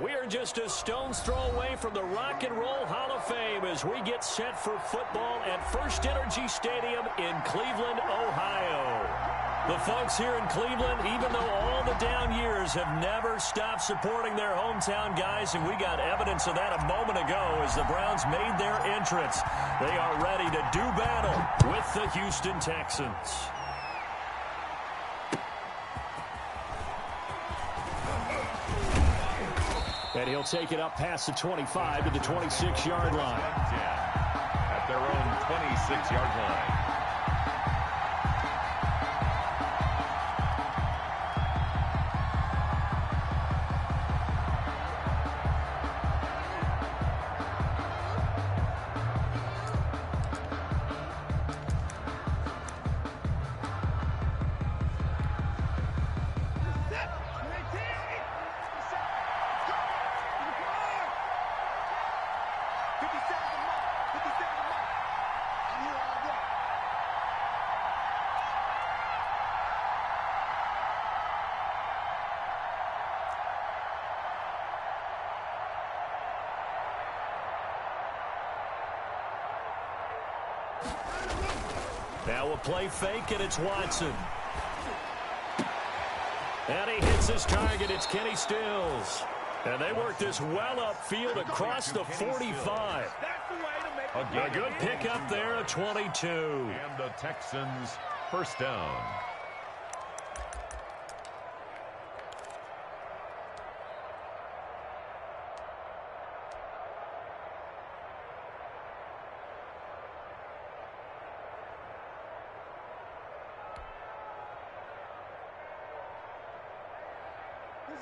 We are just a stone's throw away from the Rock and Roll Hall of Fame as we get set for football at First Energy Stadium in Cleveland, Ohio. The folks here in Cleveland, even though all the down years, have never stopped supporting their hometown guys, and we got evidence of that a moment ago as the Browns made their entrance. They are ready to do battle with the Houston Texans. And he'll take it up past the 25 to the 26-yard line. At their own 26-yard line. Now a play fake, and it's Watson. And he hits his target. It's Kenny Stills. And they work this well upfield across the 45. A good pickup there, a 22. And the Texans first down.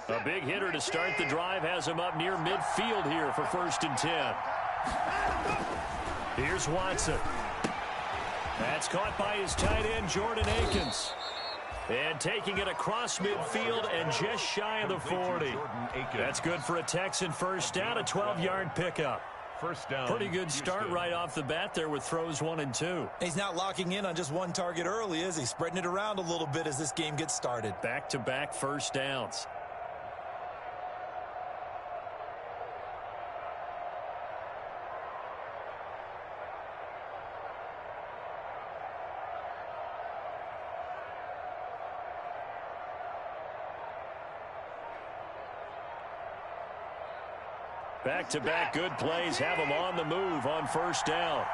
A big hitter to start the drive has him up near midfield here for 1st and 10. Here's Watson. That's caught by his tight end, Jordan Akins. And taking it across midfield and just shy of the 40. That's good for a Texan first down, a 12-yard pickup. First down. Pretty good start right off the bat there with throws 1 and 2. He's not locking in on just one target early, is he? Spreading it around a little bit as this game gets started. Back-to-back first downs. Back-to-back good plays have them on the move on first down.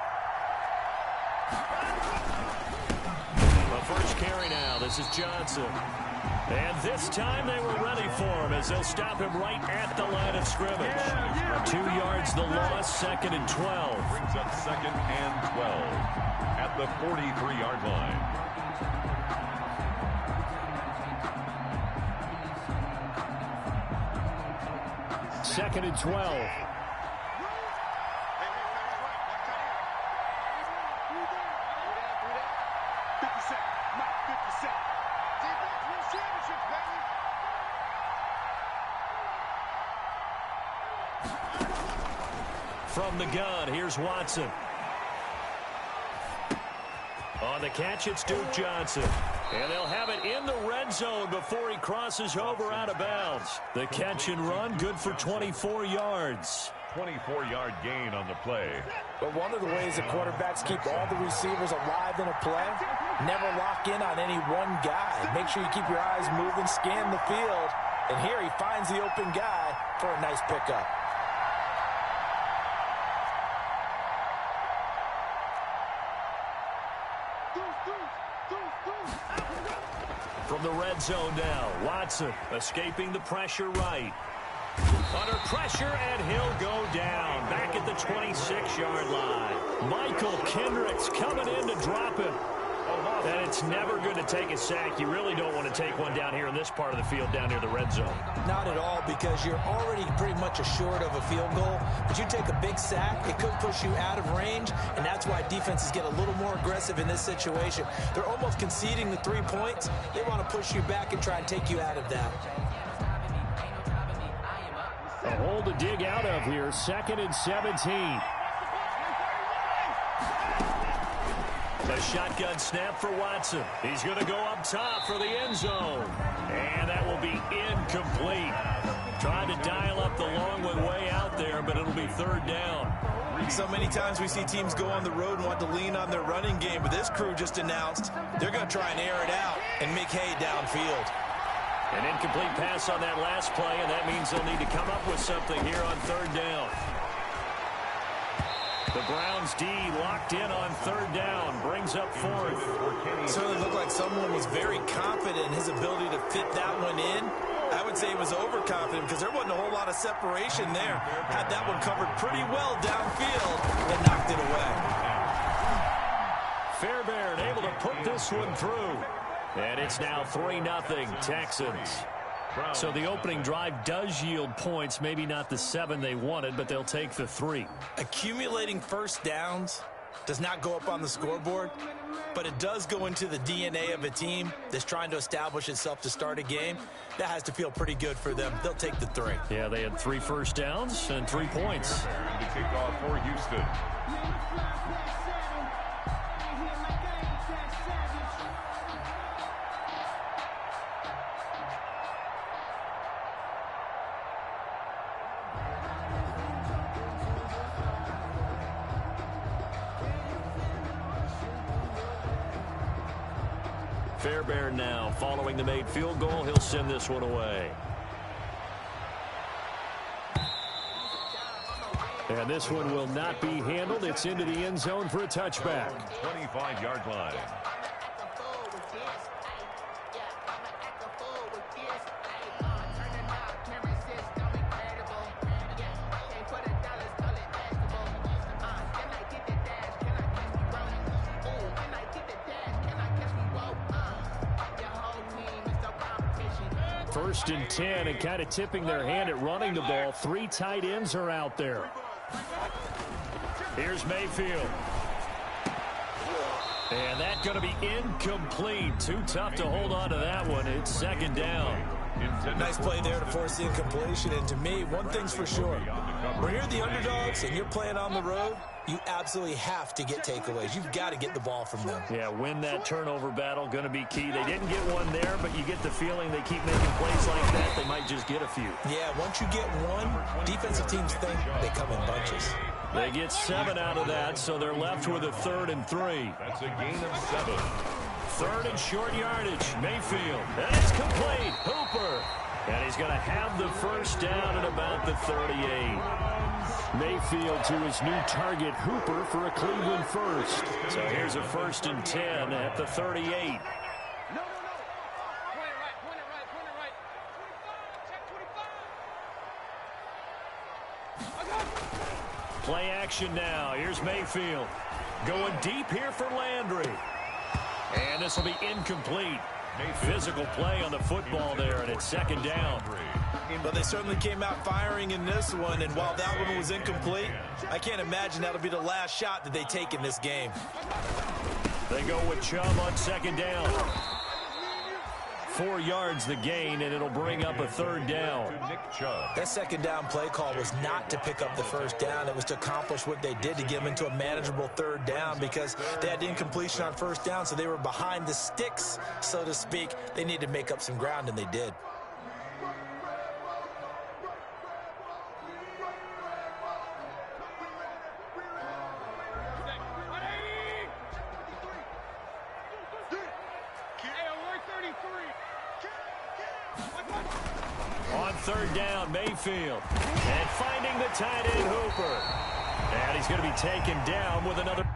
The first carry now. This is Johnson. And this time they were ready for him as they'll stop him right at the line of scrimmage. 2 yards the loss, 2nd and 12. Brings up 2nd and 12 at the 43-yard line. Second and 12. From the gun, here's Watson. On the catch, it's Duke Johnson. And they'll have it in the red zone before he crosses over out of bounds. The catch and run, good for 24 yards. 24-yard gain on the play. But one of the ways that quarterbacks keep all the receivers alive in a play, never lock in on any one guy. Make sure you keep your eyes moving, scan the field. And here he finds the open guy for a nice pickup. From the red zone now, Watson escaping the pressure right. Under pressure, and he'll go down. Back at the 26-yard line. Michael Kendricks coming in to drop him. And it's never good to take a sack. You really don't want to take one down here in this part of the field, down near the red zone. Not at all, because you're already pretty much assured of a field goal. But you take a big sack, it could push you out of range, and that's why defenses get a little more aggressive in this situation. They're almost conceding the 3 points. They want to push you back and try and take you out of that. A hole to dig out of here, 2nd and 17. A shotgun snap for Watson. He's going to go up top for the end zone. And that will be incomplete. Trying to dial up the a third down. So many times we see teams go on the road and want to lean on their running game, but this crew just announced they're going to try and air it out and make hay downfield. An incomplete pass on that last play, and that means they'll need to come up with something here on third down. The Browns D locked in on third down, brings up fourth. It certainly looked like someone was very confident in his ability to fit that one in. I would say he was overconfident because there wasn't a whole lot of separation there. Had that one covered pretty well downfield and knocked it away. Fairbairn able to put this one through. And it's now 3-0 Texans. So the opening drive does yield points, maybe not the 7 they wanted, but they'll take the 3. Accumulating first downs does not go up on the scoreboard, but it does go into the DNA of a team that's trying to establish itself to start a game. That has to feel pretty good for them. They'll take the 3. Yeah, they had 3 first downs and 3 points. To kick off for Houston. Fairbairn now following the made field goal. He'll send this one away. And this one will not be handled. It's into the end zone for a touchback. 25-yard line. First and 10, and kind of tipping their hand at running the ball. 3 tight ends are out there. Here's Mayfield. And that's going to be incomplete. Too tough to hold on to that one. It's second down. Nice play there to force the incompletion. And to me, one thing's for sure. When you're the underdogs and you're playing on the road, you absolutely have to get takeaways. You've got to get the ball from them. Yeah, win that turnover battle, going to be key. They didn't get one there, but you get the feeling they keep making plays like that, they might just get a few. Yeah, once you get one, defensive teams think they come in bunches. They get 7 out of that, so they're left with a 3rd and 3. That's a gain of 7. 3rd and short yardage. Mayfield. And it's complete. Hooper. And he's going to have the first down at about the 38. Mayfield to his new target, Hooper, for a Cleveland first. So here's a 1st and 10 at the 38. Play action now. Here's Mayfield. Going deep here for Landry. And this will be incomplete. Physical play on the football there, and it's second down. But they certainly came out firing in this one, and while that one was incomplete, I can't imagine that'll be the last shot that they take in this game. They go with Chubb on second down. 4 yards the gain, and it'll bring up a 3rd down. That second down play call was not to pick up the first down. It was to accomplish what they did to get them into a manageable 3rd down because they had incompletion on first down, so they were behind the sticks, so to speak. They needed to make up some ground, and they did. On 3rd down, Mayfield. And finding the tight end, Hooper. And he's going to be taken down with another.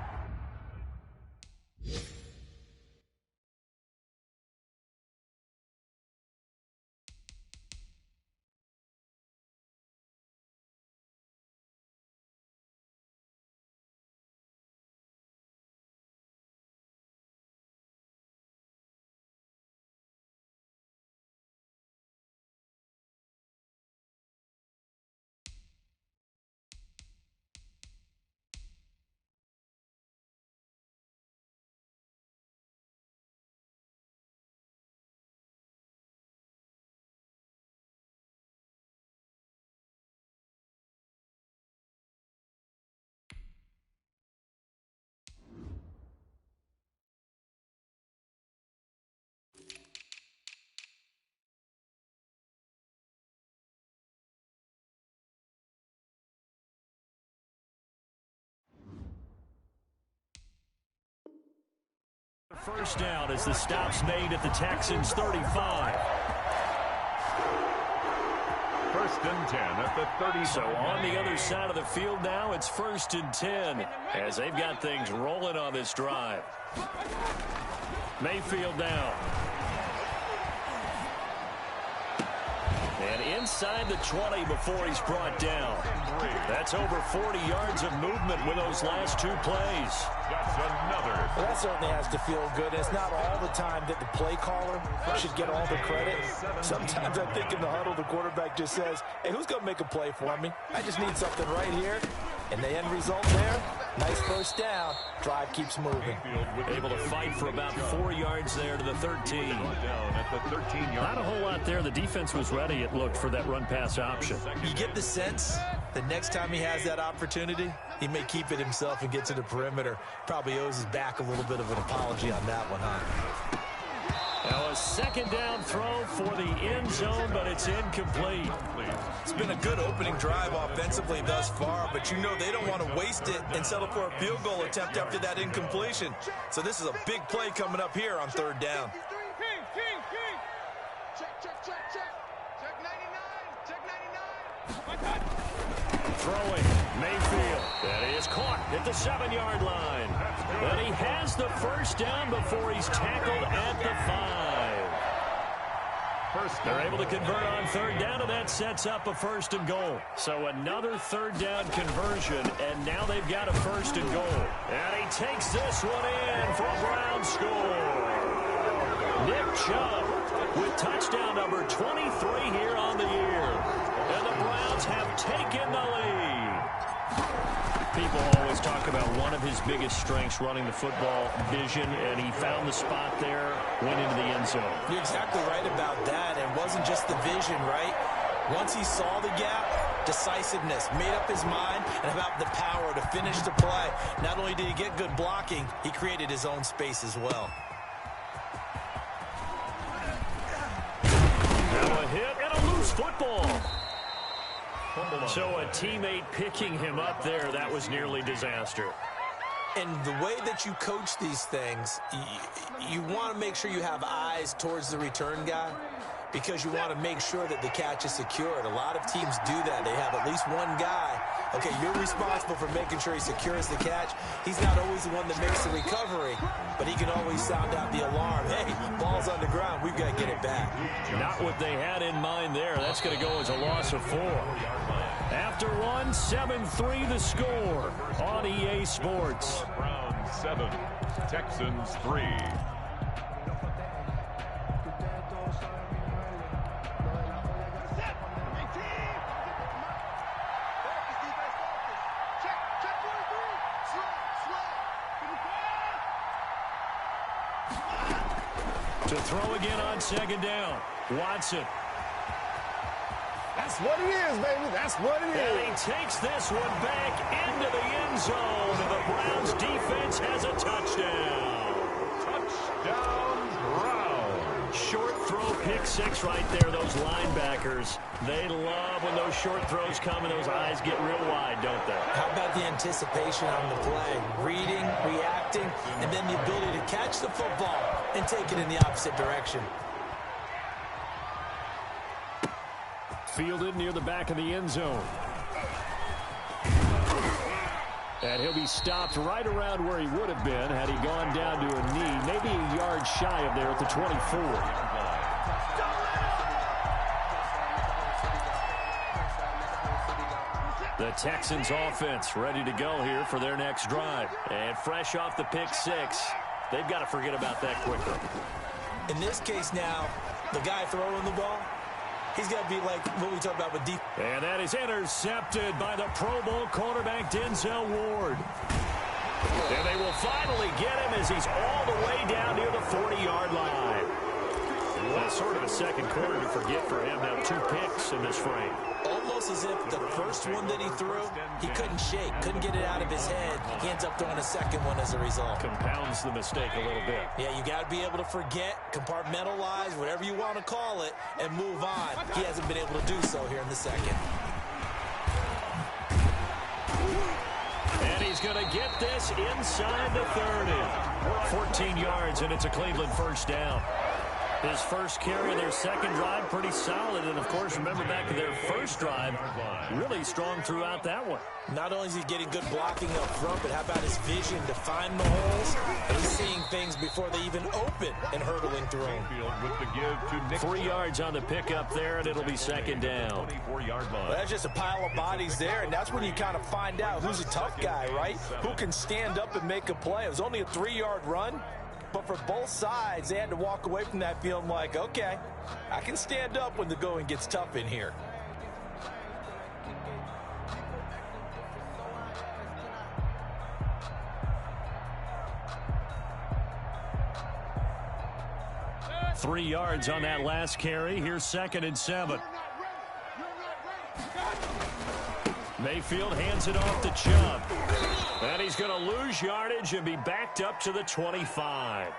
First down as the stop's made at the Texans 35. First and 10 at the 30. So on the other side of the field now, it's first and 10 as they've got things rolling on this drive. Mayfield down. And inside the 20 before he's brought down. That's over 40 yards of movement with those last two plays. That's another. Well, that certainly has to feel good. It's not all the time that the play caller should get all the credit. Sometimes I think in the huddle, the quarterback just says, hey, who's going to make a play for me? I just need something right here. And the end result there, nice first down. Drive keeps moving. Able to fight for about 4 yards there to the 13. Not a whole lot there. The defense was ready, it looked, for that run-pass option. You get the sense the next time he has that opportunity, he may keep it himself and get to the perimeter. Probably owes his back a little bit of an apology on that one, huh? Now a second down throw for the end zone, but it's incomplete. It's been a good opening drive offensively thus far, but you know they don't want to waste it and settle for a field goal attempt after that incompletion. So this is a big play coming up here on third down. Throwing, Mayfield. That is caught at the 7-yard line. But he has the first down before he's tackled at the 5. They're able to convert on third down, and that sets up a first and goal. So another third down conversion, and now they've got a first and goal. And he takes this one in for a Brown score. Nick Chubb with touchdown number 23 here on the year. And the Browns have taken the lead. People always talk about one of his biggest strengths, running the football, vision, and he found the spot there, went into the end zone. You're exactly right about that. It wasn't just the vision, right? Once he saw the gap, decisiveness, made up his mind, and about the power to finish the play. Not only did he get good blocking, he created his own space as well. Now a hit and a loose football. So a teammate picking him up there, that was nearly disaster. And the way that you coach these things, you want to make sure you have eyes towards the return guy because you want to make sure that the catch is secured. A lot of teams do that. They have at least one guy. Okay, you're responsible for making sure he secures the catch. He's not always the one that makes the recovery, but he can always sound out the alarm. Hey, ball's on the ground. We've got to get it back. Not what they had in mind there. That's going to go as a loss of 4. After one, 7-3 the score on EA Sports. Browns 7, Texans 3. To throw again on second down. Watson. That's what it is, baby. That's what it is. And he takes this one back into the end zone. And the Browns defense has a touchdown. Touchdown, Browns. Short throw, pick six right there. Those linebackers, they love when those short throws come and those eyes get real wide, don't they? How about the anticipation on the play? Reading, reacting, and then the ability to catch the football and take it in the opposite direction. Fielded near the back of the end zone. And he'll be stopped right around where he would have been had he gone down to a knee, maybe a yard shy of there at the 24. The Texans offense ready to go here for their next drive. And fresh off the pick six, they've got to forget about that quickly. In this case now, the guy throwing the ball, he's got to be like what we talked about with deep. And that is intercepted by the Pro Bowl cornerback Denzel Ward. And they will finally get him as he's all the way down near the 40-yard line. That's sort of a second quarter to forget for him. Now 2 picks in this frame. Almost as if the first one that he threw, he couldn't shake, couldn't get it out of his head. He ends up throwing a second one as a result. Compounds the mistake a little bit. Yeah, you got to be able to forget, compartmentalize, whatever you want to call it, and move on. He hasn't been able to do so here in the second. And he he's going to get this inside the 30. 14 yards, and it's a Cleveland first down. His first carry of their second drive, pretty solid. And, of course, remember back to their first drive, really strong throughout that one. Not only is he getting good blocking up front, but how about his vision to find the holes? And he's seeing things before they even open and hurdling through them. With the give to 3 yards on the pickup there, and it'll be second down. 24-yard line. Well, that's just a pile of bodies there, and that's when you kind of find out who's a tough guy, right? Who can stand up and make a play. It was only a 3-yard run. But for both sides, they had to walk away from that feeling like, okay, I can stand up when the going gets tough in here. Three yards on that last carry. Here's 2nd and 7. Mayfield hands it off to Chubb. And he's going to lose yardage and be backed up to the 25.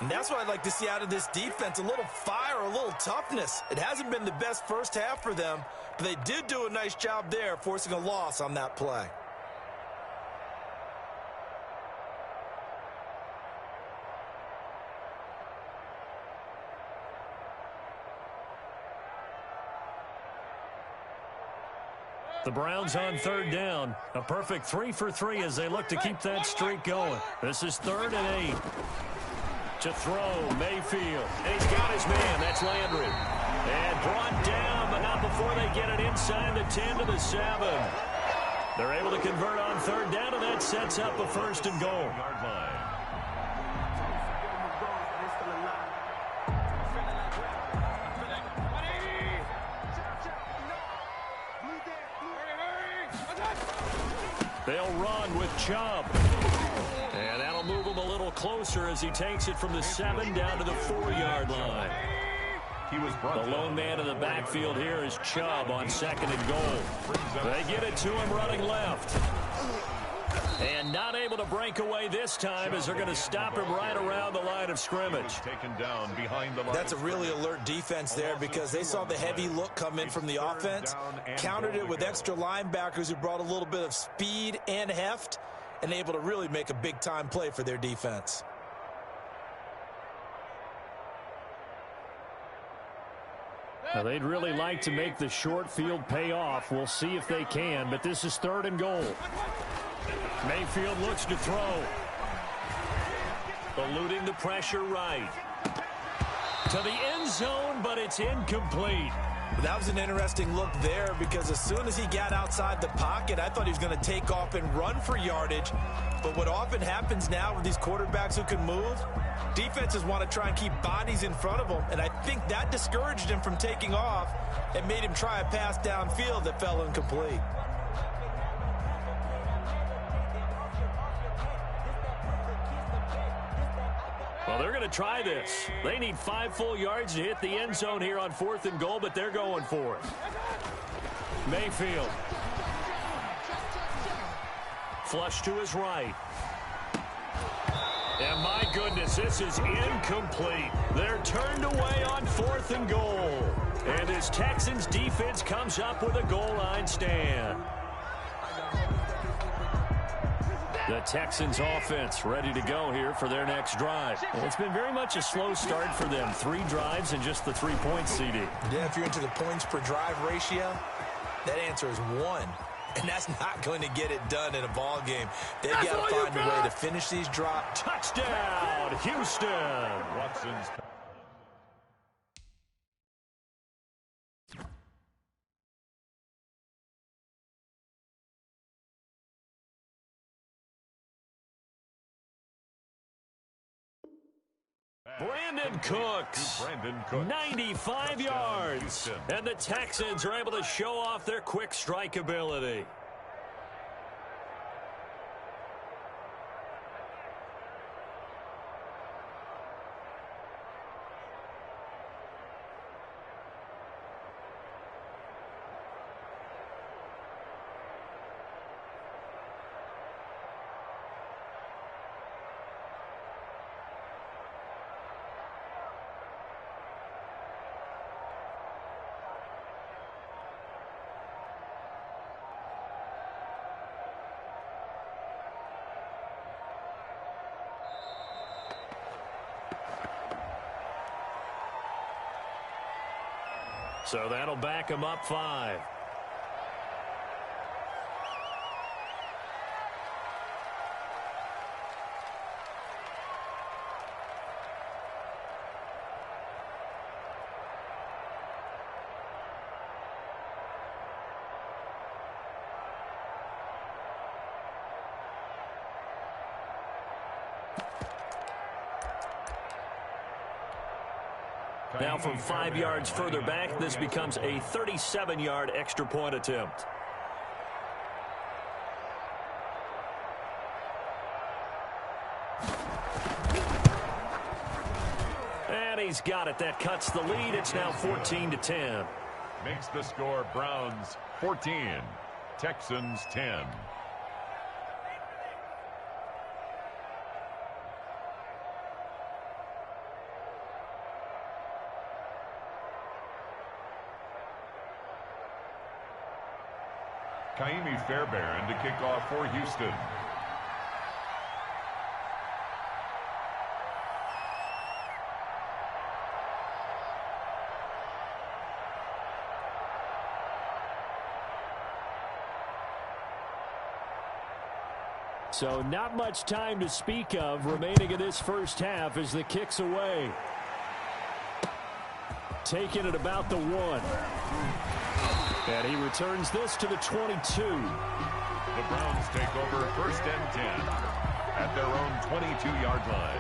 And that's what I'd like to see out of this defense, a little fire, a little toughness. It hasn't been the best first half for them, but they did do a nice job there, forcing a loss on that play. The Browns on 3rd down. A perfect 3 for 3 as they look to keep that streak going. This is 3rd and 8. To throw, Mayfield. And he's got his man. That's Landry. And brought down, but not before they get it inside the 10 to the 7. They're able to convert on 3rd down, and that sets up a 1st and goal. They'll run with Chubb. And that'll move him a little closer as he takes it from the 7 down to the 4-yard line. The lone man in the backfield here is Chubb on 2nd and goal. They get it to him running left. And not able to break away this time as they're going to stop him right around the line of scrimmage. That's a really alert defense there because they saw the heavy look come in from the offense, countered it with extra linebackers who brought a little bit of speed and heft, and able to really make a big-time play for their defense. Now, they'd really like to make the short field pay off. We'll see if they can, but this is 3rd and goal. Mayfield looks to throw. Eluding the pressure right. To the end zone, but it's incomplete. That was an interesting look there because as soon as he got outside the pocket, I thought he was going to take off and run for yardage. But what often happens now with these quarterbacks who can move, defenses want to try and keep bodies in front of them. And I think that discouraged him from taking off and made him try a pass downfield that fell incomplete. Well, they're going to try this. They need 5 full yards to hit the end zone here on 4th and goal, but they're going for it. Mayfield. Flush to his right. And my goodness, this is incomplete. They're turned away on 4th and goal. And this Texans defense comes up with a goal line stand. The Texans offense ready to go here for their next drive. It's been very much a slow start for them. 3 drives and just the 3 points, CD. Yeah, if you're into the points per drive ratio, that answer is 1. And that's not going to get it done in a ball game. They've got to find a way to finish these drives. Touchdown, Houston. Watson's Brandon Cooks, 95 yards. And the Texans are able to show off their quick strike ability. So that'll back him up 5. Now from 5 yards further back, this becomes a 37-yard extra point attempt. And he's got it. That cuts the lead. It's now 14-10. Makes the score Browns 14, Texans 10. Kaimi Fairbairn to kick off for Houston. So not much time to speak of remaining in this first half as the kick's away. Taking it about the 1. And he returns this to the 22. The Browns take over 1st and 10 at their own 22-yard line.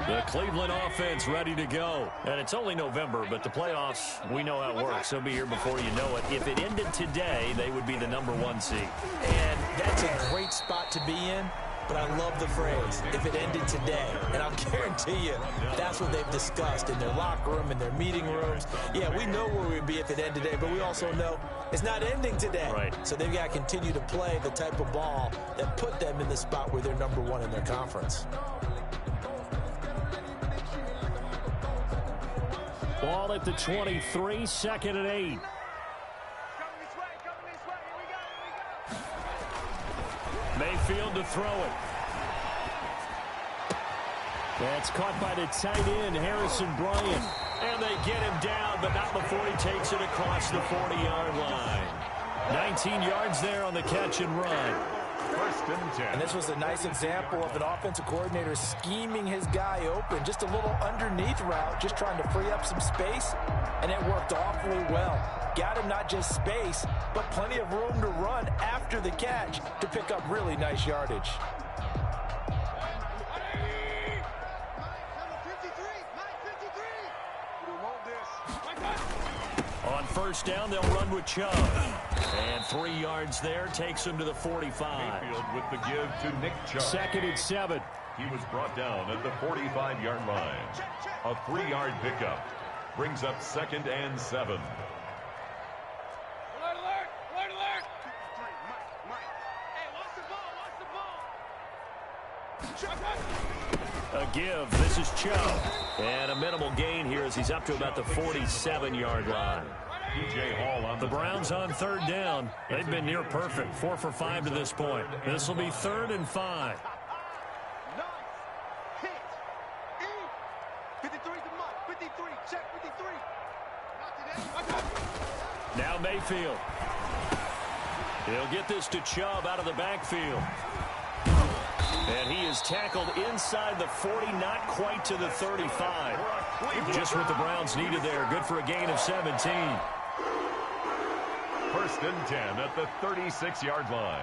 The Cleveland offense ready to go. And it's only November, but the playoffs, we know how it works. They'll be here before you know it. If it ended today, they would be the #1 seed. And that's a great spot to be in. But I love the phrase, if it ended today. And I'll guarantee you, that's what they've discussed in their locker room, in their meeting rooms. Yeah, we know where we'd be if it ended today, but we also know it's not ending today. Right. So they've got to continue to play the type of ball that put them in the spot where they're #1 in their conference. Ball at the 23, 2nd and 8. Mayfield to throw it. That's caught by the tight end, Harrison Bryant. And they get him down, but not before he takes it across the 40-yard line. 19 yards there on the catch and run. 1st and 10. And this was a nice example of an offensive coordinator scheming his guy open. Just a little underneath route, just trying to free up some space. And it worked awfully well. Got him not just space, but plenty of room to run after the catch to pick up really nice yardage. On 1st down, they'll run with Chubb. And 3 yards there takes him to the 45. Mayfield with the give to Nick Chubb. 2nd and 7. He was brought down at the 45-yard line. A 3-yard pickup brings up 2nd and 7. A give. This is Chubb. And a minimal gain here as he's up to about the 47-yard line. Hall on the Browns on 3rd down. They've been near perfect. 4 for 5 to this point. This will be 3rd and 5. Now Mayfield. He'll get this to Chubb out of the backfield. And he is tackled inside the 40, not quite to the 35. Just what the Browns needed there. Good for a gain of 17. 1st and 10 at the 36-yard line.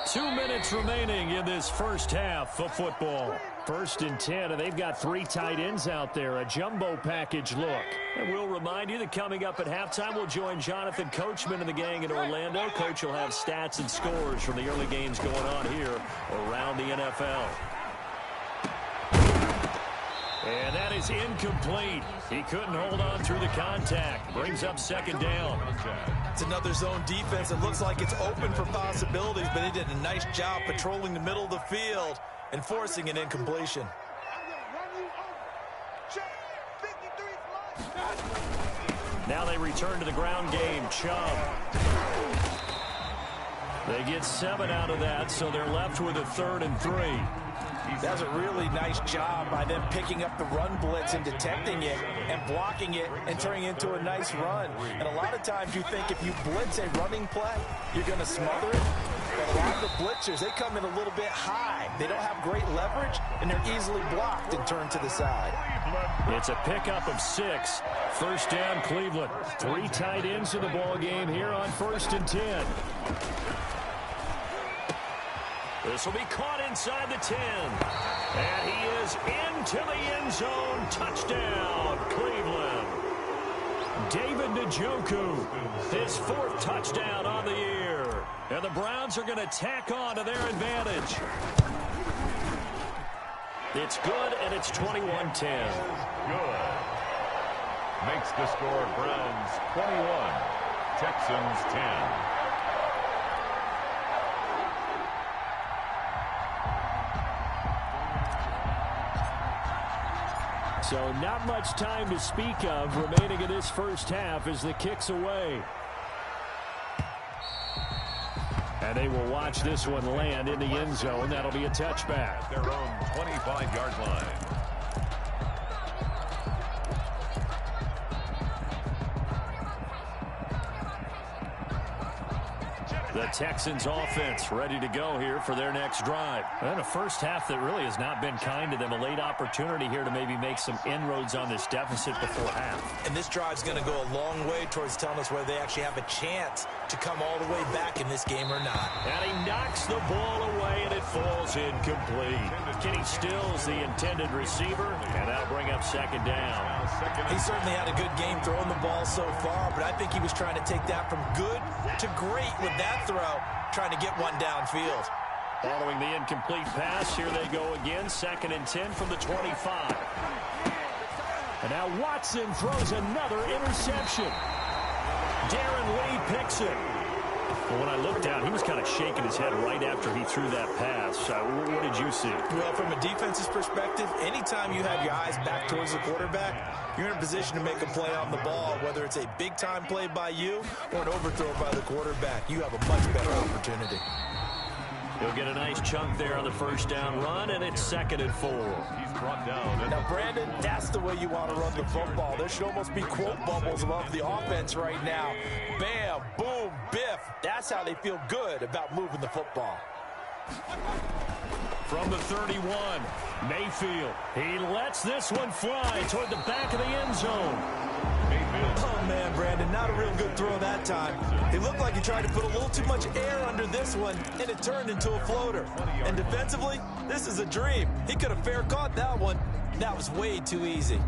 Two minutes remaining in this first half of football. 1st and 10, and they've got 3 tight ends out there. A jumbo package look. And we'll remind you that coming up at halftime, we'll join Jonathan Coachman and the gang in Orlando. Coach will have stats and scores from the early games going on here around the NFL. And that is incomplete. He couldn't hold on through the contact. Brings up 2nd down. It's another zone defense. It looks like it's open for possibilities, but he did a nice job patrolling the middle of the field and forcing an incompletion. Now they return to the ground game. Chubb. They get 7 out of that, so they're left with a 3rd and 3. That's a really nice job by them picking up the run blitz and detecting it and blocking it and turning it into a nice run. And a lot of times you think if you blitz a running play, you're going to smother it. But a lot of the blitzers, they come in a little bit high. They don't have great leverage, and they're easily blocked and turned to the side. It's a pickup of 6. First down, Cleveland. 3 tight ends in the ball game here on 1st and 10. This will be caught inside the 10. And he is into the end zone. Touchdown, Cleveland. David Njoku, his 4th touchdown on the year. And the Browns are going to tack on to their advantage. It's good, and it's 21-10. Good. Makes the score Browns 21, Texans 10. So not much time to speak of remaining in this first half as the kick's away. And they will watch this one land in the end zone. That'll be a touchback. At their own 25-yard line. The Texans offense ready to go here for their next drive. And a first half that really has not been kind to them. A late opportunity here to maybe make some inroads on this deficit before half. And this drive's going to go a long way towards telling us whether they actually have a chance to come all the way back in this game or not. And he knocks the ball away, and it falls incomplete. Kenny Stills, the intended receiver, and that'll bring up second down. He certainly had a good game throwing the ball so far, but I think he was trying to take that from good to great with that throw, trying to get one downfield. Following the incomplete pass, here they go again. 2nd and 10 from the 25. And now Watson throws another interception. Darren Lee picks it. Well, when I looked down, he was kind of shaking his head right after he threw that pass. What did you see? Well, from a defense's perspective, anytime you have your eyes back towards the quarterback, you're in a position to make a play on the ball, whether it's a big-time play by you or an overthrow by the quarterback. You have a much better opportunity. He'll get a nice chunk there on the first down run, and it's 2nd and 4. He's brought down. Now, Brandon, that's the way you want to run the football. There should almost be quote bubbles above the offense right now. Bam, boom, biff. That's how they feel good about moving the football. From the 31, Mayfield. He lets this one fly toward the back of the end zone. Oh, man, Brandon, not a real good throw that time. He looked like he tried to put a little too much air under this one, and it turned into a floater. And defensively, this is a dream. He could have fair caught that one. That was way too easy.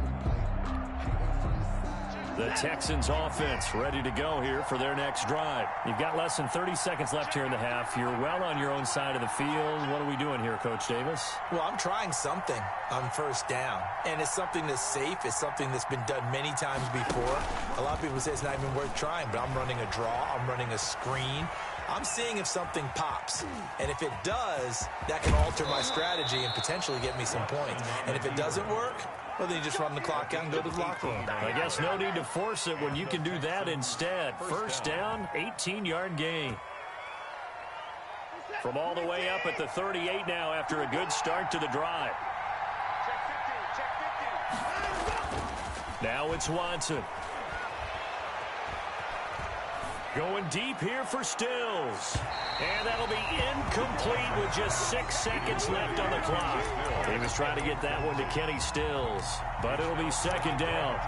The Texans offense ready to go here for their next drive. You've got less than 30 seconds left here in the half. You're well on your own side of the field. What are we doing here, Coach Davis? Well, I'm trying something on first down, and it's something that's safe. It's something that's been done many times before. A lot of people say it's not even worth trying, but I'm running a draw. I'm running a screen. I'm seeing if something pops, and if it does, that can alter my strategy and potentially get me some points. And if it doesn't work, well, then you just run the clock out and go to the locker room. I guess no need to force it when you can do that instead. First down, 18-yard gain. From all the way up at the 38 now after a good start to the drive. Now it's Watson. Going deep here for Stills. And that'll be incomplete with just 6 seconds left on the clock. He was trying to get that one to Kenny Stills, but it'll be second down.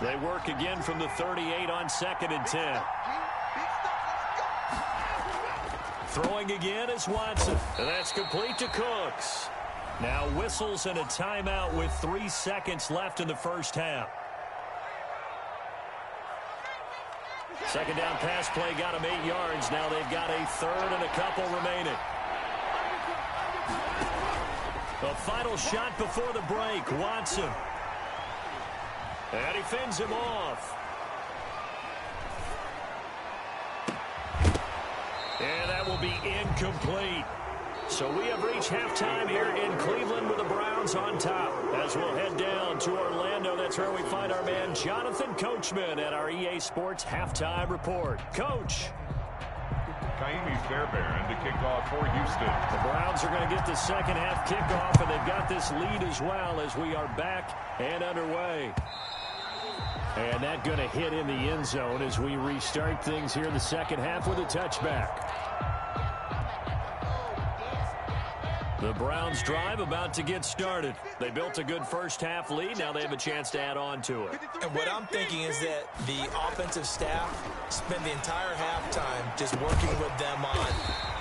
They work again from the 38 on 2nd and 10. Throwing again is Watson. And that's complete to Cooks. Now whistles and a timeout with 3 seconds left in the first half. Second down pass play got them 8 yards. Now they've got a third and a couple remaining. The final shot before the break, Watson. And he fends him off. And that will be incomplete. So we have reached halftime here in Cleveland with the Browns on top. As we'll head down to Orlando, that's where we find our man Jonathan Coachman at our EA Sports Halftime Report. Coach. Kaimi Fairbairn to kick off for Houston. The Browns are going to get the second half kickoff, and they've got this lead as well as we are back and underway. And that going to hit in the end zone as we restart things here in the second half with a touchback. The Browns drive about to get started. They built a good first half lead. Now they have a chance to add on to it. And what I'm thinking is that the offensive staff spend the entire halftime just working with them on,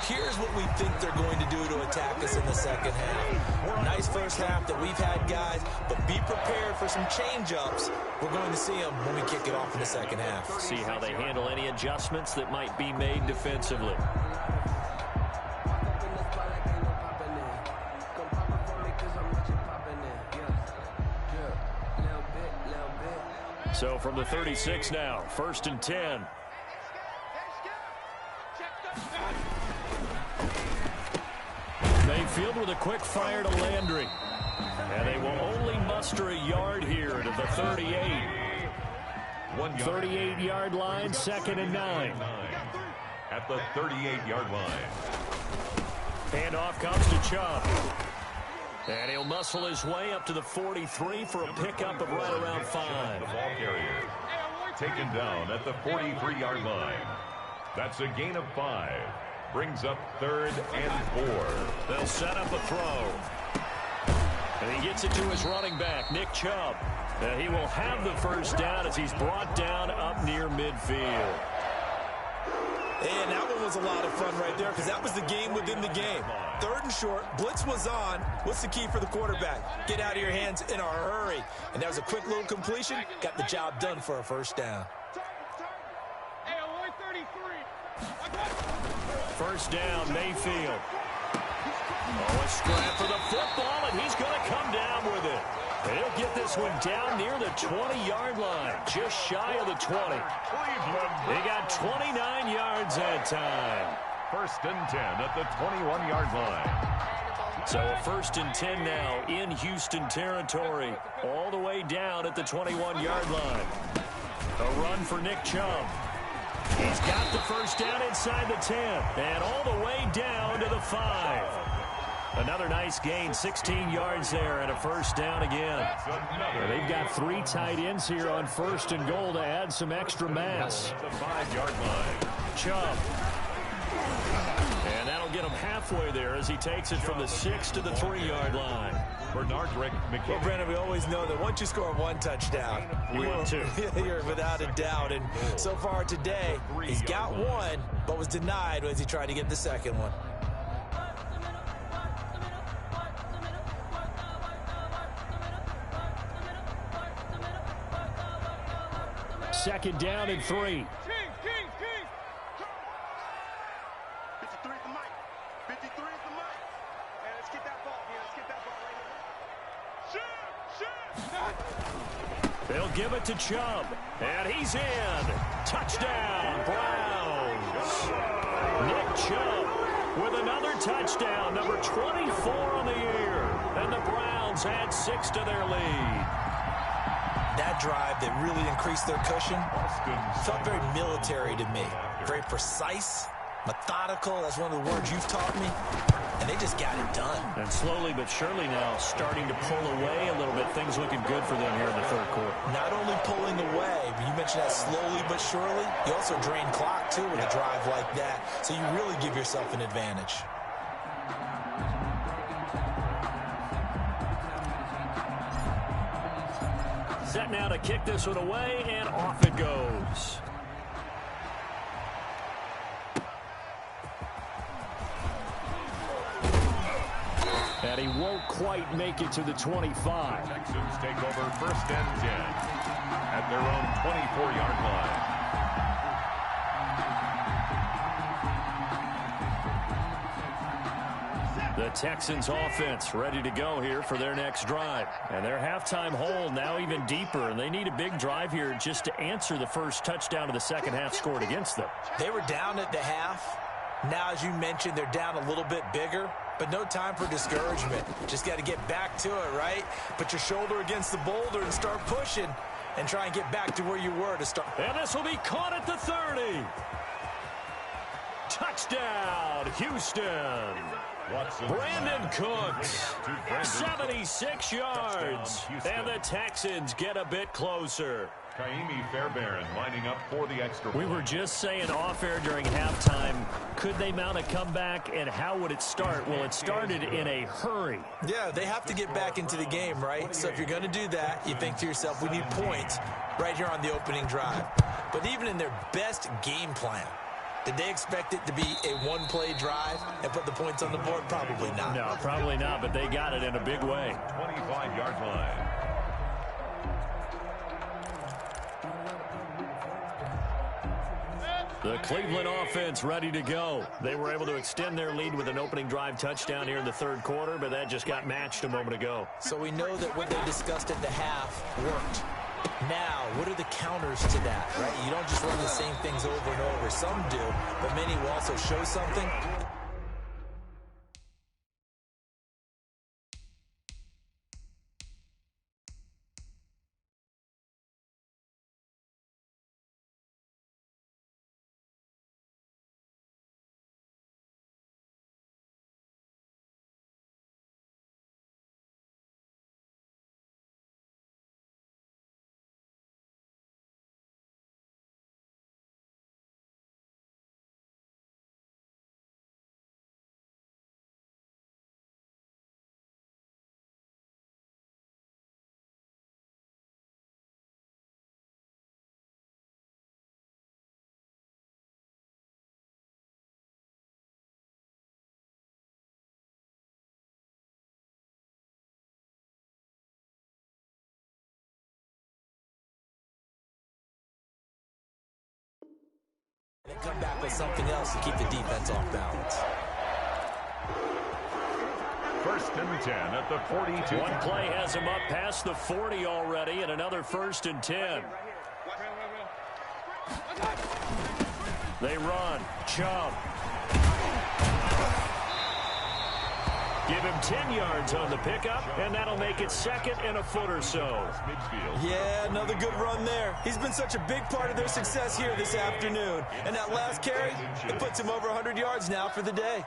here's what we think they're going to do to attack us in the second half. Nice first half that we've had, guys, but be prepared for some change-ups. We're going to see them when we kick it off in the second half. See how they handle any adjustments that might be made defensively. So from the 36 now, 1st and 10. Mayfield with a quick fire to Landry. And they will only muster a yard here to the 38. 38-yard line, 2nd and 9. At the 38-yard line. Handoff comes to Chubb. And he'll muscle his way up to the 43 for a pickup of right around 5. The ball carrier taken down at the 43-yard line. That's a gain of 5. Brings up 3rd and 4. They'll set up a throw. And he gets it to his running back, Nick Chubb. And he will have the first down as he's brought down up near midfield. And that one was a lot of fun right there because that was the game within the game. 3rd and short, blitz was on. What's the key for the quarterback? Get out of your hands in a hurry. And that was a quick little completion. Got the job done for a first down. First down, Mayfield. Oh, a scrap for the football, and he's going to come down with it. And he'll get this one down near the 20-yard line, just shy of the 20. They got 29 yards that time. 1st and 10 at the 21-yard line. So a 1st and 10 now in Houston territory, all the way down at the 21-yard line. A run for Nick Chubb. He's got the first down inside the 10, and all the way down to the 5. Another nice gain, 16 yards there, and a first down again. They've got 3 tight ends here on 1st and goal to add some extra mass. The 5-yard line. Chubb. And that'll get him halfway there as he takes it from the 6 to the 3-yard line. Bernard McKinney. Well, Brandon, we always know that once you score 1 touchdown, you're without a doubt. And so far today, he's got 1, but was denied as he tried to get the second one. 2nd down and 3. 53 is the mic. 53 is the mic. And let's get that ball here. Let's get that ball right here. Shoot! They'll give it to Chubb. And he's in. Touchdown, Browns. Nick Chubb with another touchdown, number 24 on the year. And the Browns add 6 to their lead. That drive that really increased their cushion felt very military to me. Very precise, methodical. That's one of the words you've taught me. And they just got it done. And slowly but surely now starting to pull away a little bit. Things looking good for them here in the 3rd quarter. Not only pulling away, but you mentioned that slowly but surely. You also drain clock, too, with a drive like that. So you really give yourself an advantage. Set now to kick this one away, and off it goes. And he won't quite make it to the 25. Texans take over 1st and 10 at their own 24-yard line. The Texans offense ready to go here for their next drive. And their halftime hole now even deeper. And they need a big drive here just to answer the first touchdown of the second half scored against them. They were down at the half. Now, as you mentioned, they're down a little bit bigger. but no time for discouragement. Just got to get back to it, right? Put your shoulder against the boulder and start pushing and try and get back to where you were to start. And this will be caught at the 30. Touchdown, Houston. Brandon Cooks, 76 yards, and the Texans get a bit closer. Kaimi Fairbairn lining up for the extra point. We were just saying off-air during halftime, could they mount a comeback, and how would it start? Well, it started in a hurry. Yeah, they have to get back into the game, right? So if you're going to do that, you think to yourself, we need points right here on the opening drive. But even in their best game plan, did they expect it to be a one-play drive and put the points on the board? Probably not. No, probably not, but they got it in a big way. 25-yard line. The Cleveland offense ready to go. They were able to extend their lead with an opening drive touchdown here in the third quarter, but that just got matched a moment ago. So we know that what they discussed at the half worked. Now, what are the counters to that, right? You don't just run the same things over and over. Some do, but many will also show something. And come back with something else to keep the defense off balance. First and 10 at the 42. One play has him up past the 40 already, and another first and 10. They run. Chubb. Give him 10 yards on the pickup, and that'll make it second and a foot or so. Yeah, another good run there. He's been such a big part of their success here this afternoon. And that last carry, it puts him over 100 yards now for the day.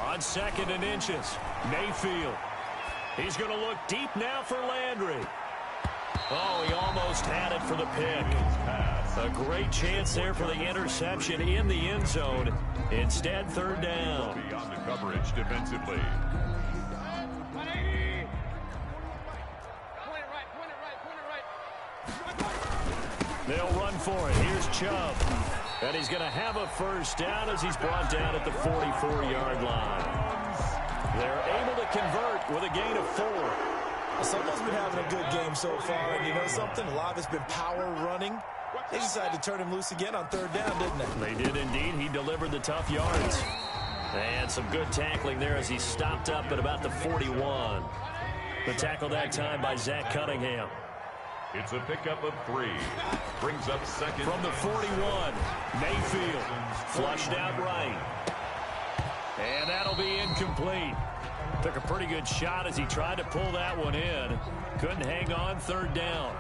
On second and inches, Mayfield. He's going to look deep now for Landry. Oh, he almost had it for the pick. A great chance there for the interception in the end zone. Instead, third down. Beyond the coverage defensively. They'll run for it. Here's Chubb. And he's going to have a first down as he's brought down at the 44-yard line. They're able to convert with a gain of 4. Someone's been having a good game so far, and you know something? A lot of it's been power running. They decided to turn him loose again on third down, didn't they? They did indeed. He delivered the tough yards. And some good tackling there as he stopped up at about the 41. The tackle that time by Zach Cunningham. It's a pickup of 3. Brings up second. From the 41, Mayfield flushed out right. And that'll be incomplete. Took a pretty good shot as he tried to pull that one in. Couldn't hang on, third down.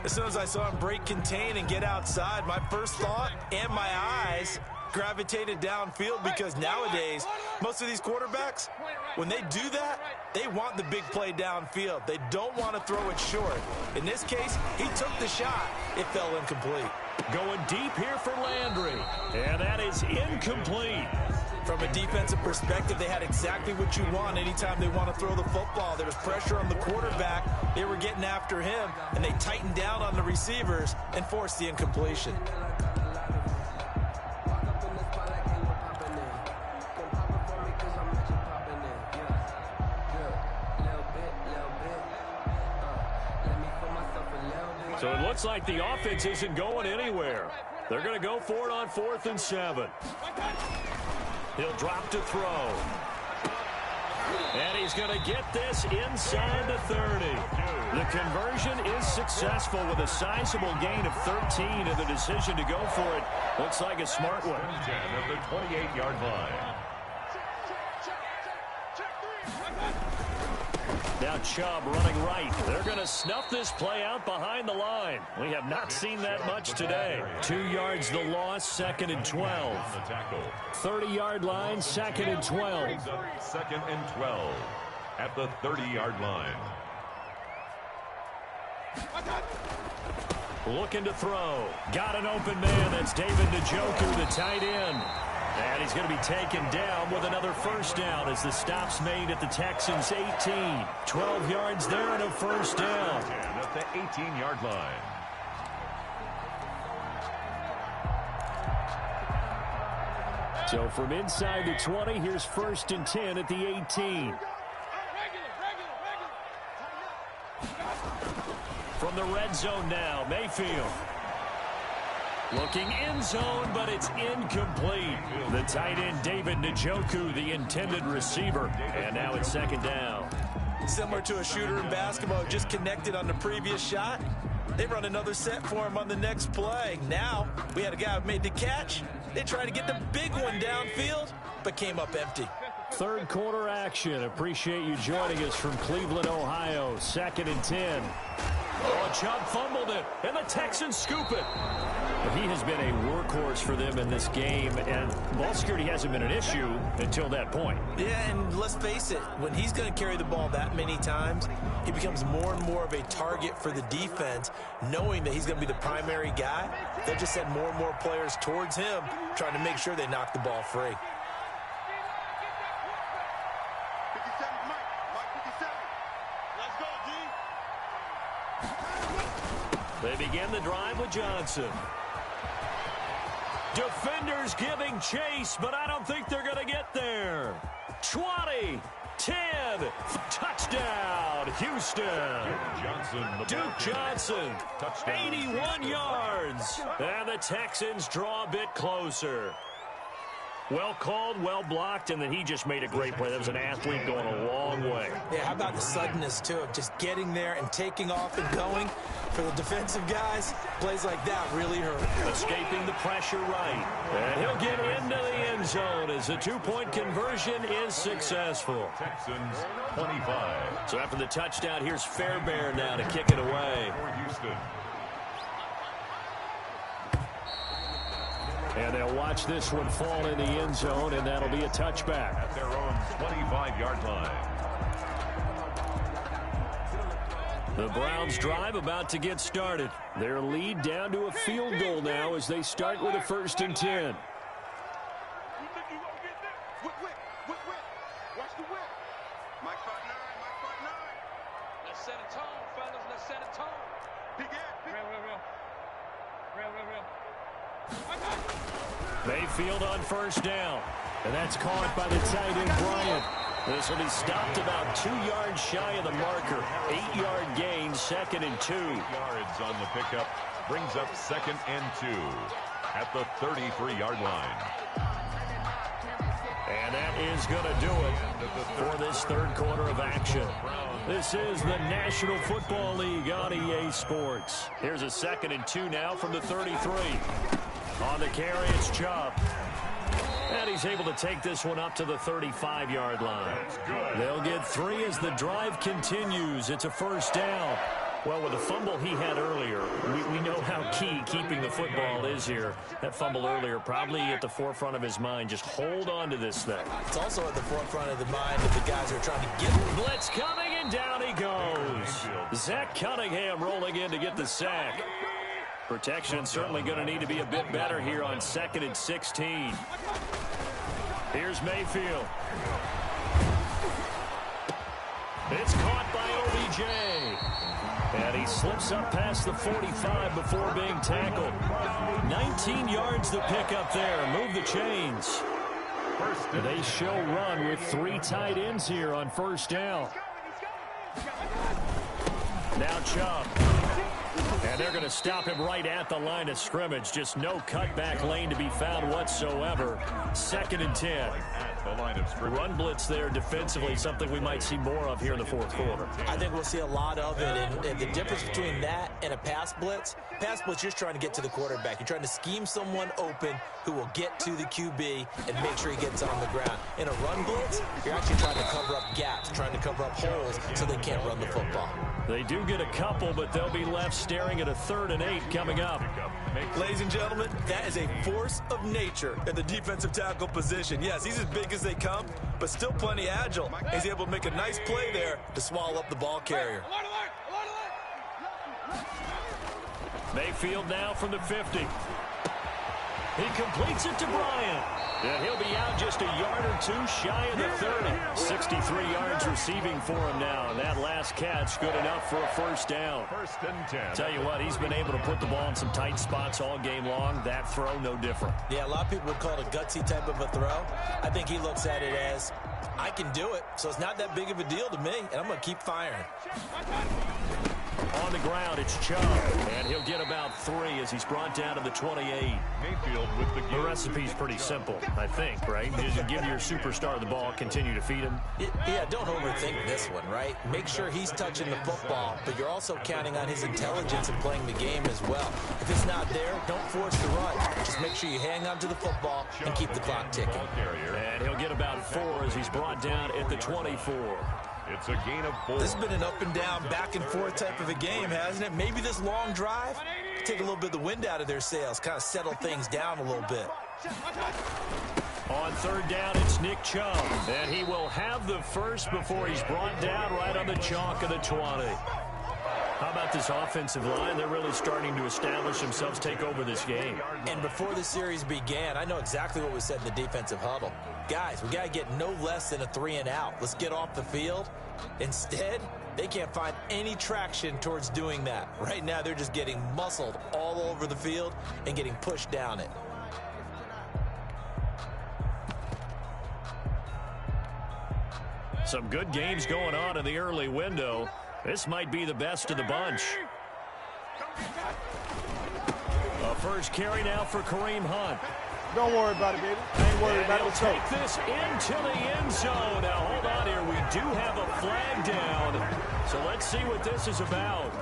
As soon as I saw him break contain and get outside, my first thought and my eyes gravitated downfield, because nowadays, most of these quarterbacks, when they do that, they want the big play downfield. They don't want to throw it short. In this case, he took the shot. It fell incomplete. Going deep here for Landry. And that is incomplete. From a defensive perspective, they had exactly what you want anytime they want to throw the football. There was pressure on the quarterback. They were getting after him, and they tightened down on the receivers and forced the incompletion. So it looks like the offense isn't going anywhere. They're going to go for it on 4th and 7. He'll drop to throw. And he's going to get this inside the 30. The conversion is successful with a sizable gain of 13, and the decision to go for it looks like a smart one. 10 at the 28-yard line. Now Chubb running right. They're going to snuff this play out behind the line. We have not seen that much today. 2 yards the loss, 2nd and 12. 30-yard line, 2nd and 12. 2nd and 12 at the 30-yard line. Looking to throw. Got an open man. That's David Njoku, the tight end. And he's going to be taken down with another first down as the stop's made at the Texans' 18. 12 yards there and a first down. At the 18-yard line. So from inside the 20, here's 1st and 10 at the 18. From the red zone now, Mayfield. Looking in zone, but it's incomplete. The tight end, David Njoku, the intended receiver. And now it's 2nd down. Similar to a shooter in basketball, just connected on the previous shot. They run another set for him on the next play. Now, we had a guy who made the catch. They tried to get the big one downfield, but came up empty. 3rd quarter action. Appreciate you joining us from Cleveland, Ohio. 2nd and 10. Oh, Chubb fumbled it, and the Texans scoop it. But he has been a workhorse for them in this game, and ball security hasn't been an issue until that point. Yeah, and let's face it, when he's going to carry the ball that many times, he becomes more and more of a target for the defense, knowing that he's going to be the primary guy. They'll just send more and more players towards him, trying to make sure they knock the ball free. 57, Mike 57. Let's go, G. They begin the drive with Johnson. Defenders giving chase, but I don't think they're going to get there. 20, 10, touchdown, Houston. Duke Johnson, 81 yards. And the Texans draw a bit closer. Well called, well blocked, and then he just made a great play. That was an athlete going a long way. Yeah, how about the suddenness, too, of just getting there and taking off and going? For the defensive guys, plays like that really hurt. Escaping the pressure right. And he'll get into the end zone as the 2-point conversion is successful. Texans 25. So after the touchdown, here's Fairbairn now to kick it away. For Houston. And they'll watch this one fall in the end zone, and that'll be a touchback. At their own 25-yard line. The Browns drive about to get started. Their lead down to a field goal now as they start with a 1st and 10. Whip. Watch the whip. Mike 5'9", Mike 5'9". Let's set a tone, fellas. Let's set a tone. Big ass. Real. Mayfield on 1st down. And that's caught by the tight end, Bryant. This will be stopped about 2 yards shy of the marker. 8-yard gain, 2nd and 2. 8 yards on the pickup. Brings up 2nd and 2 at the 33-yard line. And that is going to do it for this 3rd quarter of action. This is the National Football League on EA Sports. Here's a 2nd and 2 now from the 33. On the carry, it's Chubb. And he's able to take this one up to the 35-yard line. They'll get 3 as the drive continues. It's a 1st down. Well, with the fumble he had earlier, we know how key keeping the football is here. That fumble earlier probably at the forefront of his mind. Just hold on to this thing. It's also at the forefront of the mind of the guys who are trying to get him. Blitz coming, and down he goes. Zach Cunningham rolling in to get the sack. Protection certainly going to need to be a bit better here on 2nd and 16. Here's Mayfield. It's caught by OBJ. And he slips up past the 45 before being tackled. 19 yards the pick up there. Move the chains. They show run with 3 tight ends here on 1st down. Now Chubb. And they're going to stop him right at the line of scrimmage. Just no cutback lane to be found whatsoever. 2nd and 10. the line of scrimmage. Run blitz there defensively, something we might see more of here in the fourth quarter. I think we'll see a lot of it, and the difference between that and a pass blitz, you're just trying to get to the quarterback. You're trying to scheme someone open who will get to the QB and make sure he gets on the ground. In a run blitz, you're actually trying to cover up gaps, trying to cover up holes so they can't run the football. They do get a couple, but they'll be left staring at a 3rd and 8 coming up. Ladies and gentlemen, that is a force of nature at the defensive tackle position. Yes, he's as big as they come, but still plenty agile. He's able to make a nice play there to swallow up the ball carrier. Mayfield now from the 50. He completes it to Bryant. And he'll be out just a yard or two shy of the 30. 63 yards receiving for him now. And that last catch good enough for a first down. 1st and 10. Tell you what, he's been able to put the ball in some tight spots all game long. That throw, no different. Yeah, a lot of people would call it a gutsy type of a throw. I think he looks at it as, I can do it, so it's not that big of a deal to me, and I'm going to keep firing. On the ground, it's Chubb, and he'll get about 3 as he's brought down to the 28. Mayfield with the recipe's pretty simple, I think, right? Just give your superstar the ball, continue to feed him. Yeah, don't overthink this one, right? Make sure he's touching the football, but you're also counting on his intelligence in playing the game as well. If it's not there, don't force the run. Just make sure you hang on to the football and keep the clock ticking. And he'll get about 4 as he's brought down at the 24. It's a gain of 4. This has been an up and down, back and forth type of a game, hasn't it? Maybe this long drive take a little bit of the wind out of their sails, kind of settle things down a little bit. On 3rd down, it's Nick Chubb, and he will have the first before he's brought down right on the chalk of the 20. How about this offensive line? They're really starting to establish themselves, take over this game. And before the series began, I know exactly what we said in the defensive huddle. Guys, we got to get no less than a 3 and out. Let's get off the field. Instead, they can't find any traction towards doing that. Right now, they're just getting muscled all over the field and getting pushed down it. Some good games going on in the early window. This might be the best of the bunch. A first carry now for Kareem Hunt. Don't worry about it, baby. I ain't worried about it. Let's take this into the end zone. Now, hold on here. We do have a flag down. So let's see what this is about.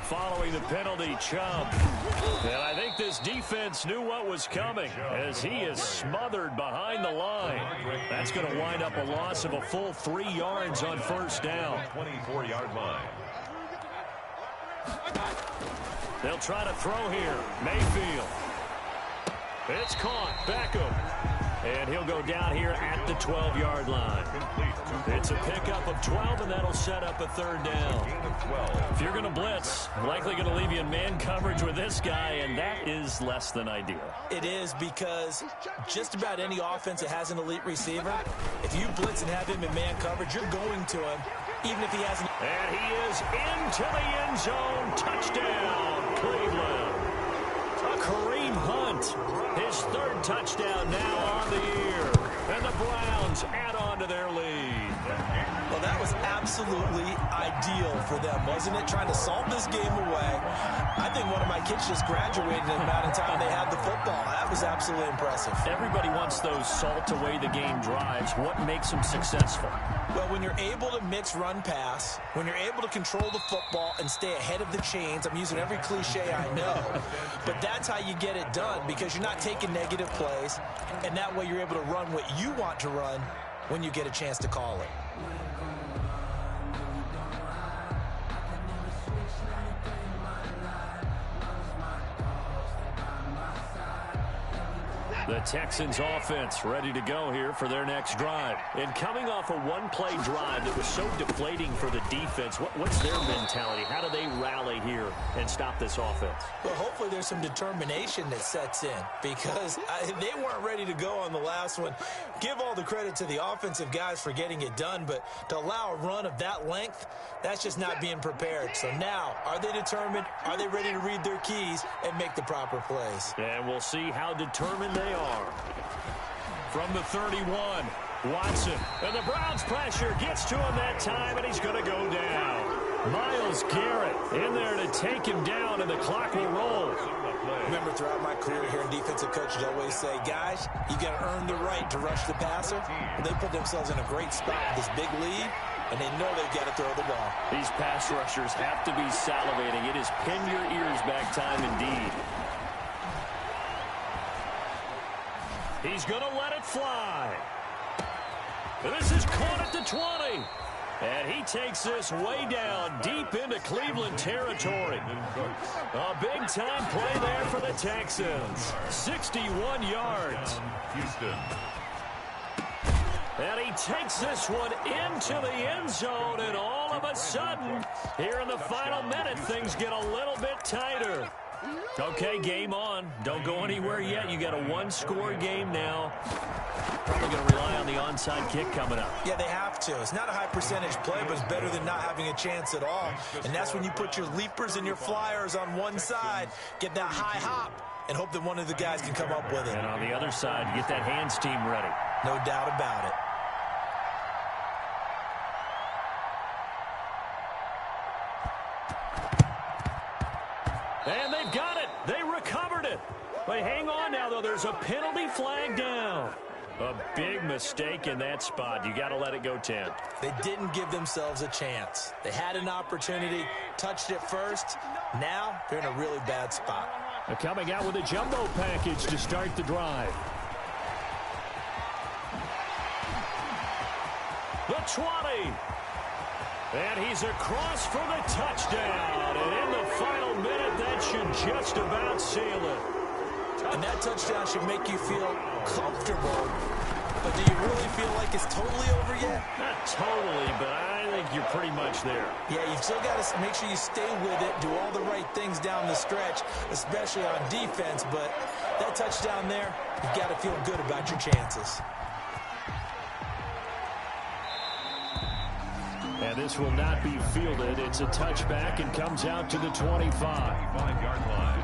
Following the penalty, Chubb. And I think this defense knew what was coming as he is smothered behind the line. That's going to wind up a loss of a full 3 yards on first down. 24-yard line. They'll try to throw here. Mayfield. It's caught. Beckham. And he'll go down here at the 12-yard line. It's a pickup of 12, and that'll set up a 3rd down. If you're going to blitz, likely going to leave you in man coverage with this guy, and that is less than ideal. It is, because just about any offense that has an elite receiver, if you blitz and have him in man coverage, you're going to him, even if he hasn't. And he is into the end zone. Touchdown, Cleveland. Kareem Hunt, his 3rd touchdown now on the year. And the Browns add on to their lead. Well, that was absolutely ideal for them, wasn't it? Trying to salt this game away. I think one of my kids just graduated in the amount of time they had the football. That was absolutely impressive. Everybody wants those salt away the game drives. What makes them successful? Well, when you're able to mix run-pass, when you're able to control the football and stay ahead of the chains, I'm using every cliche I know, but that's how you get it done, because you're not taking negative plays, and that way you're able to run what you want to run when you get a chance to call it. The Texans offense ready to go here for their next drive. And coming off a one-play drive that was so deflating for the defense, what's their mentality? How do they rally here and stop this offense? Well, hopefully there's some determination that sets in, because they weren't ready to go on the last one. Give all the credit to the offensive guys for getting it done, but to allow a run of that length, that's just not being prepared. So now, are they determined? Are they ready to read their keys and make the proper plays? And we'll see how determined they arm. From the 31, Watson. And the Browns pressure gets to him that time, and he's going to go down. Myles Garrett in there to take him down, and the clock will roll. Remember, throughout my career here, defensive coaches always say, guys, you got to earn the right to rush the passer. And they put themselves in a great spot with this big lead, and they know they've got to throw the ball. These pass rushers have to be salivating. It is pin your ears back time indeed. He's going to let it fly. This is caught at the 20. And he takes this way down deep into Cleveland territory. A big-time play there for the Texans. 61 yards. Houston. And he takes this one into the end zone, and all of a sudden, here in the final minute, things get a little bit tighter. Okay, game on. Don't go anywhere yet. You got a one-score game now. Probably going to rely on the onside kick coming up. Yeah, they have to. It's not a high-percentage play, but it's better than not having a chance at all. And that's when you put your leapers and your flyers on one side, get that high hop, and hope that one of the guys can come up with it. And on the other side, you get that hands team ready. No doubt about it. And they've got it. They recovered it. But hang on now, though. There's a penalty flag down. A big mistake in that spot. You got to let it go 10. They didn't give themselves a chance. They had an opportunity, touched it first. Now they're in a really bad spot. They're coming out with a jumbo package to start the drive. The 20. And he's across for the touchdown. And in the final minute, that should just about seal it. And that touchdown should make you feel comfortable. But do you really feel like it's totally over yet? Not totally, but I think you're pretty much there. Yeah, you've still got to make sure you stay with it, do all the right things down the stretch, especially on defense. But that touchdown there, you've got to feel good about your chances. And this will not be fielded. It's a touchback and comes out to the 25. 5-yard line.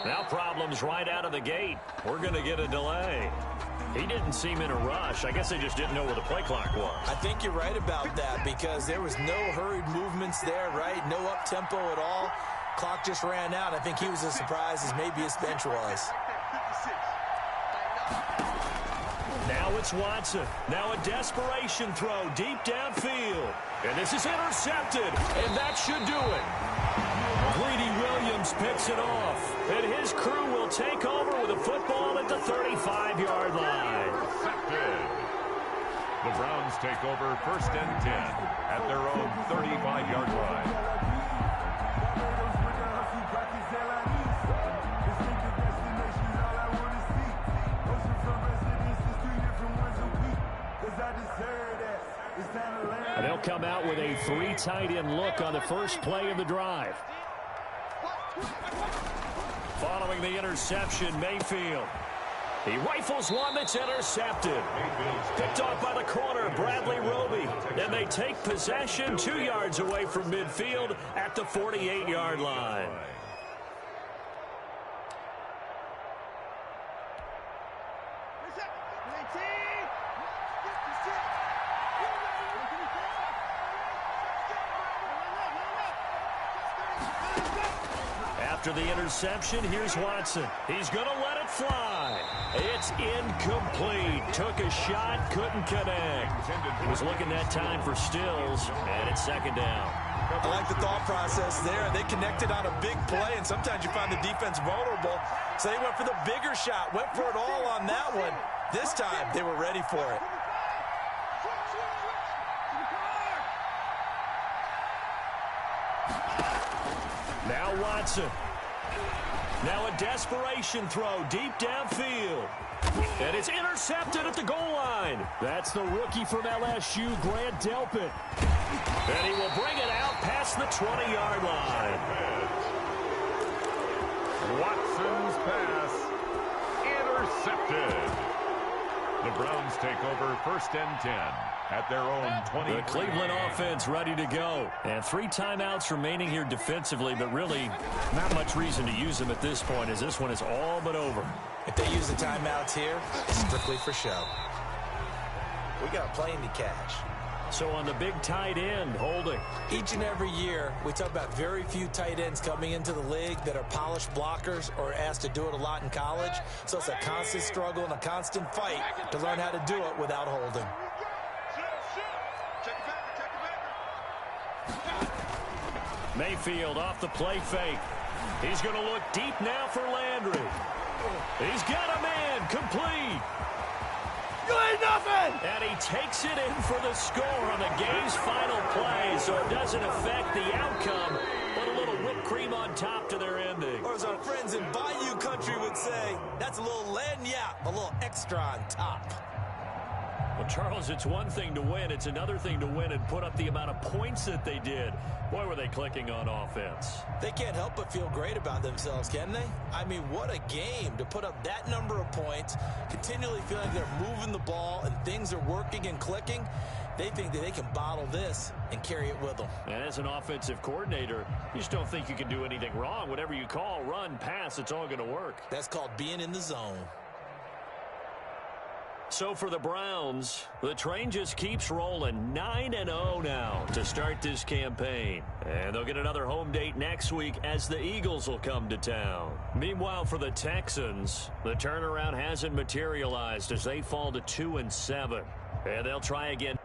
Now problems right out of the gate. We're going to get a delay. He didn't seem in a rush. I guess they just didn't know where the play clock was. I think you're right about that because there was no hurried movements there, right? No up-tempo at all. Clock just ran out. I think he was as surprised as maybe his bench was. Now it's Watson. Now a desperation throw deep downfield. And this is intercepted. And that should do it. Greedy Williams picks it off. And his crew will take over with a football at the 35-yard line. The Browns take over 1st and 10 at their own 35-yard line. And they'll come out with a 3 tight end look on the first play of the drive. Following the interception, Mayfield. He rifles one that's intercepted. Picked off by the corner, Bradley Roby. And they take possession 2 yards away from midfield at the 48-yard line. After the interception, here's Watson. He's going to let it fly. It's incomplete. Took a shot, couldn't connect. He was looking that time for Stills, and it's 2nd down. I like the thought process there. They connected on a big play, and sometimes you find the defense vulnerable. So they went for the bigger shot, went for it all on that one. This time, they were ready for it. Watson. Now a desperation throw deep downfield. And it's intercepted at the goal line. That's the rookie from LSU, Grant Delpit. And he will bring it out past the 20-yard line. Watson's pass intercepted. The Browns take over 1st and 10 at their own 20. The Cleveland offense ready to go. And 3 timeouts remaining here defensively, but really not much reason to use them at this point, as this one is all but over. If they use the timeouts here, it's strictly for show. We got a plane to catch. So on the big tight end, holding. Each and every year, we talk about very few tight ends coming into the league that are polished blockers or asked to do it a lot in college. So it's a constant struggle and a constant fight to learn how to do it without holding. Mayfield off the play fake. He's going to look deep now for Landry. He's got a man complete. You ain't nothing! And he takes it in for the score on the game's final play, so it doesn't affect the outcome, but a little whipped cream on top to their ending. Or as our friends in Bayou Country would say, that's a little lagniappe, a little extra on top. Well, Charles, it's one thing to win. It's another thing to win and put up the amount of points that they did. Boy, were they clicking on offense. They can't help but feel great about themselves, can they? I mean, what a game to put up that number of points, continually feeling they're moving the ball and things are working and clicking. They think that they can bottle this and carry it with them. And as an offensive coordinator, you just don't think you can do anything wrong. Whatever you call, run, pass, it's all going to work. That's called being in the zone. So for the Browns, the train just keeps rolling 9-0 now to start this campaign. And they'll get another home date next week as the Eagles will come to town. Meanwhile, for the Texans, the turnaround hasn't materialized as they fall to 2-7. And they'll try again.